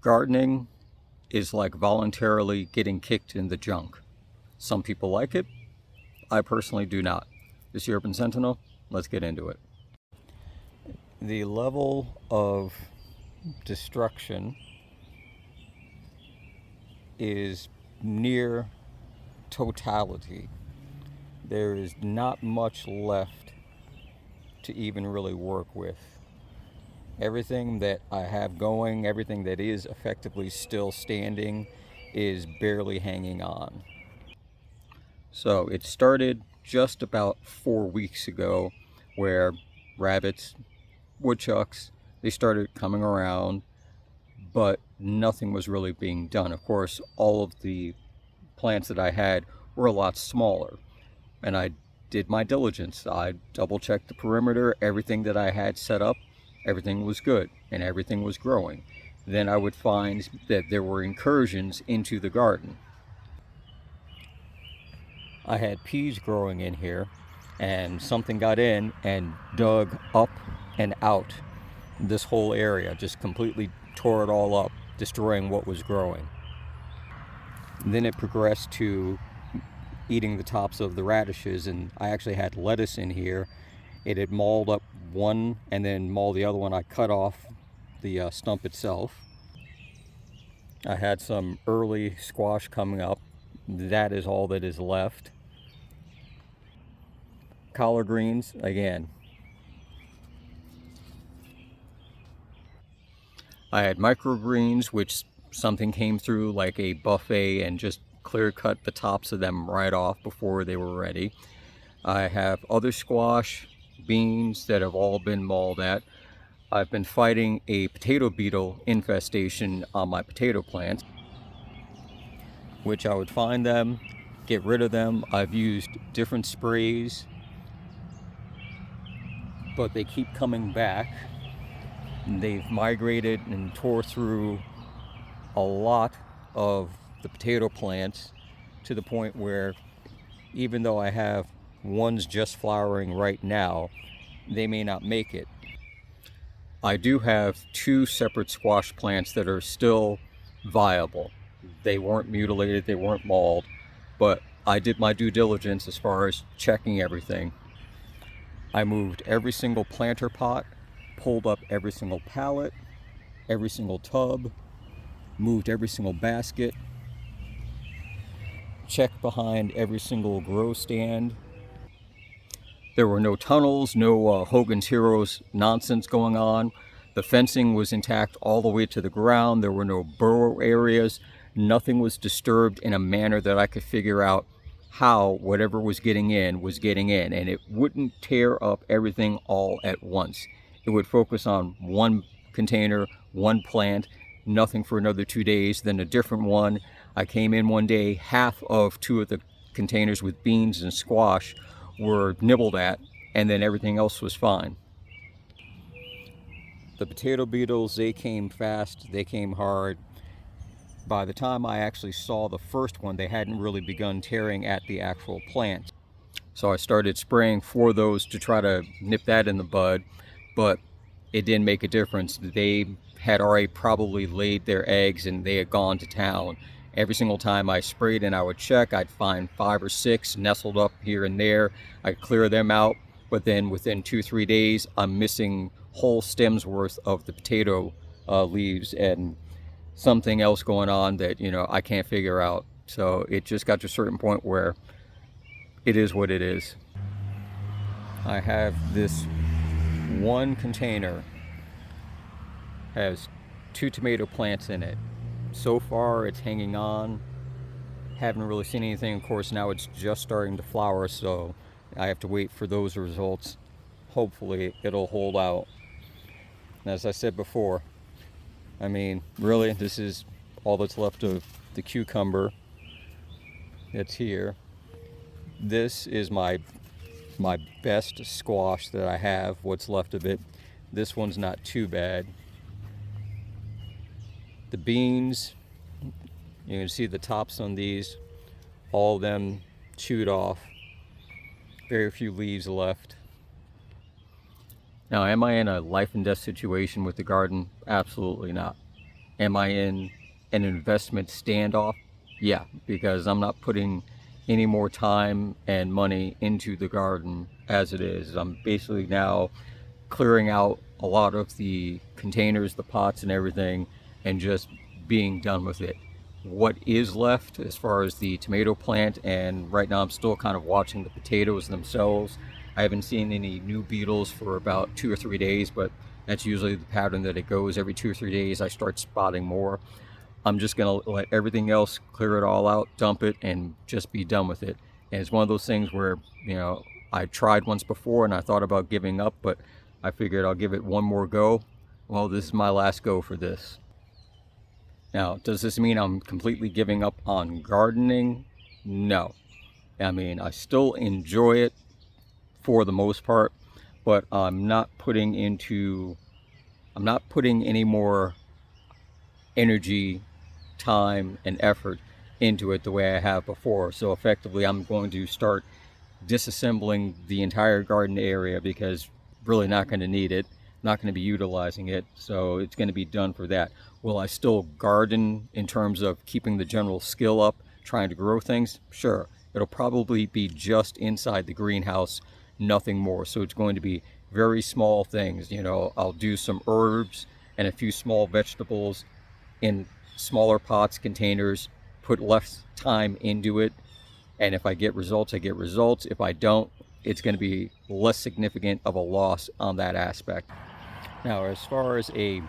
Gardening is like voluntarily getting kicked in the junk. Some people like it. I personally do not. This is your Urban Sentinel. Let's get into it. The level of destruction is near totality. There is not much left to even really work with. Everything that I have going, everything that is effectively still standing, is barely hanging on. So it started just about 4 weeks ago, where rabbits, woodchucks, they started coming around, but nothing was really being done. Of course, all of the plants that I had were a lot smaller, and I did my diligence. I double checked the perimeter. Everything that I had set up, everything was good and everything was growing. Then I would find that there were incursions into the garden. I had peas growing in here, and something got in and dug up and out this whole area, just completely tore it all up, destroying what was growing. And then it progressed to eating the tops of the radishes, and I actually had lettuce in here. It had mauled up one and then mauled the other one. I cut off the stump itself. I had some early squash coming up. That is all that is left. Collard greens, again. I had microgreens, which something came through like a buffet and just clear cut the tops of them right off before they were ready. I have other squash, beans that have all been mauled at. I've been fighting a potato beetle infestation on my potato plants, which I would find them, get rid of them. I've used different sprays, but they keep coming back. They've migrated and tore through a lot of the potato plants to the point where even though I have ones just flowering right now, they may not make it. I do have 2 separate squash plants that are still viable. They weren't mutilated, they weren't mauled, but I did my due diligence as far as checking everything. I moved every single planter pot, pulled up every single pallet, every single tub, moved every single basket, checked behind every single grow stand. There were no tunnels, no Hogan's Heroes nonsense going on. The fencing was intact all the way to the ground. There were no burrow areas. Nothing was disturbed in a manner that I could figure out how whatever was getting in, and it wouldn't tear up everything all at once. It would focus on one container, one plant, nothing for another 2 days, then a different one. I came in one day, half of 2 of the containers with beans and squash were nibbled at, and then everything else was fine. The potato beetles, they came fast, they came hard. By the time I actually saw the first one, they hadn't really begun tearing at the actual plant. So I started spraying for those to try to nip that in the bud, but it didn't make a difference. They had already probably laid their eggs and they had gone to town. Every single time I sprayed and I would check, I'd find 5 or 6 nestled up here and there. I'd clear them out, but then within 2-3 days, I'm missing whole stems worth of the potato leaves and something else going on that, I can't figure out. So it just got to a certain point where it is what it is. I have this one container, has 2 tomato plants in it. So far it's hanging on. Haven't really seen anything. Of course, now it's just starting to flower, so I have to wait for those results. Hopefully it'll hold out. And as I said before, really, this is all that's left of the cucumber that's here. This is my best squash that I have, what's left of it. This one's not too bad. The beans, you can see the tops on these, all of them chewed off. Very few leaves left. Now, am I in a life and death situation with the garden? Absolutely not. Am I in an investment standoff? Yeah, because I'm not putting any more time and money into the garden as it is. I'm basically now clearing out a lot of the containers, the pots and everything, and just being done with it. What is left as far as the tomato plant, and right now I'm still kind of watching the potatoes themselves. I haven't seen any new beetles for about 2 or 3 days, but that's usually the pattern that it goes. Every 2 or 3 days I start spotting more. I'm just gonna let everything else clear it all out, dump it, and just be done with it. And it's one of those things where, I tried once before and I thought about giving up, but I figured I'll give it one more go. Well, this is my last go for this. Now, does this mean I'm completely giving up on gardening? No. I mean, I still enjoy it for the most part, but I'm not putting any more energy, time, and effort into it the way I have before. So effectively, I'm going to start disassembling the entire garden area because really not going to need it, not going to be utilizing it, so it's going to be done for that. Will I still garden in terms of keeping the general skill up, trying to grow things? Sure. It'll probably be just inside the greenhouse, nothing more. So it's going to be very small things. I'll do some herbs and a few small vegetables in smaller pots, containers, put less time into it, and if I get results, I get results. If I don't, it's going to be less significant of a loss on that aspect. Now, as far as a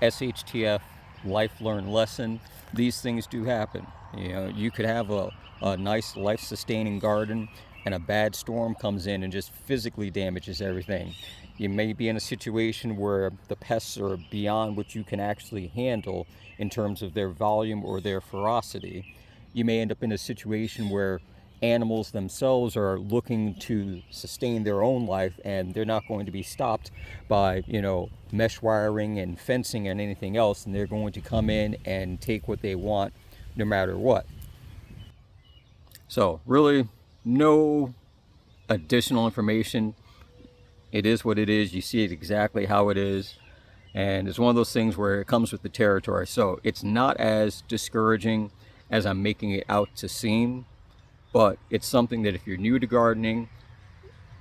SHTF life learned lesson, these things do happen. You could have a nice life sustaining garden and a bad storm comes in and just physically damages everything. You may be in a situation where the pests are beyond what you can actually handle in terms of their volume or their ferocity. You may end up in a situation where animals themselves are looking to sustain their own life and they're not going to be stopped by mesh wiring and fencing and anything else, and they're going to come in and take what they want no matter what. So really no additional information. It is what it is. You see it exactly how it is, and it's one of those things where it comes with the territory. So it's not as discouraging as I'm making it out to seem, but it's something that if you're new to gardening,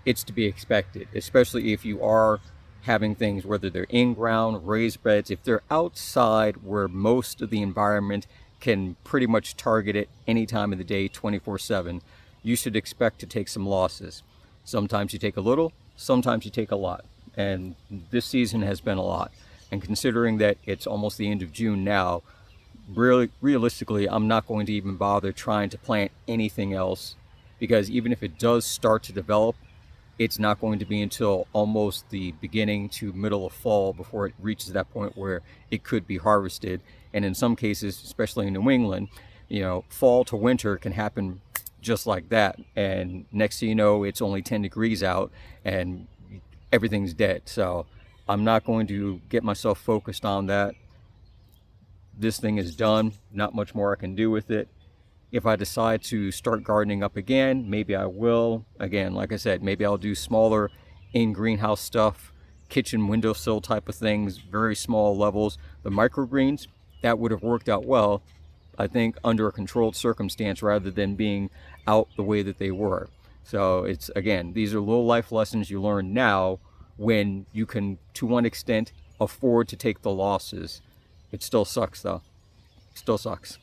it's to be expected, especially if you are having things, whether they're in ground, raised beds, if they're outside where most of the environment can pretty much target it any time of the day, 24/7, you should expect to take some losses. Sometimes you take a little, sometimes you take a lot, and this season has been a lot. And considering that it's almost the end of June now, really realistically, I'm not going to even bother trying to plant anything else, because even if it does start to develop, it's not going to be until almost the beginning to middle of fall before it reaches that point where it could be harvested. And in some cases, especially in New England, fall to winter can happen just like that, and next thing you know, it's only 10 degrees out and everything's dead. So I'm not going to get myself focused on that. This thing is done, not much more I can do with it. If I decide to start gardening up again, maybe I will. Again, like I said, maybe I'll do smaller in greenhouse stuff, kitchen windowsill type of things, very small levels. The microgreens, that would have worked out well, I think, under a controlled circumstance rather than being out the way that they were. So it's, again, these are little life lessons you learn now when you can, to one extent, afford to take the losses. It still sucks though. Still sucks.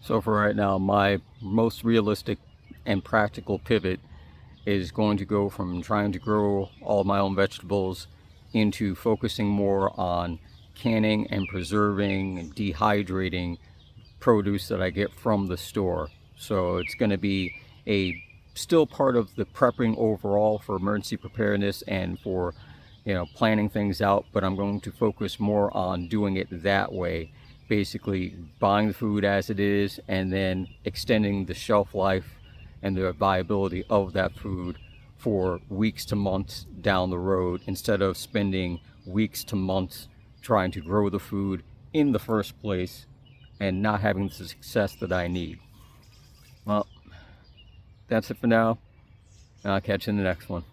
So for right now, my most realistic and practical pivot is going to go from trying to grow all my own vegetables into focusing more on canning and preserving and dehydrating produce that I get from the store. So it's going to be a still part of the prepping overall for emergency preparedness and for planning things out, but I'm going to focus more on doing it that way basically buying the food as it is and then extending the shelf life and the viability of that food for weeks to months down the road, instead of spending weeks to months trying to grow the food in the first place and not having the success that I need. Well, that's it for now. I'll catch you in the next one.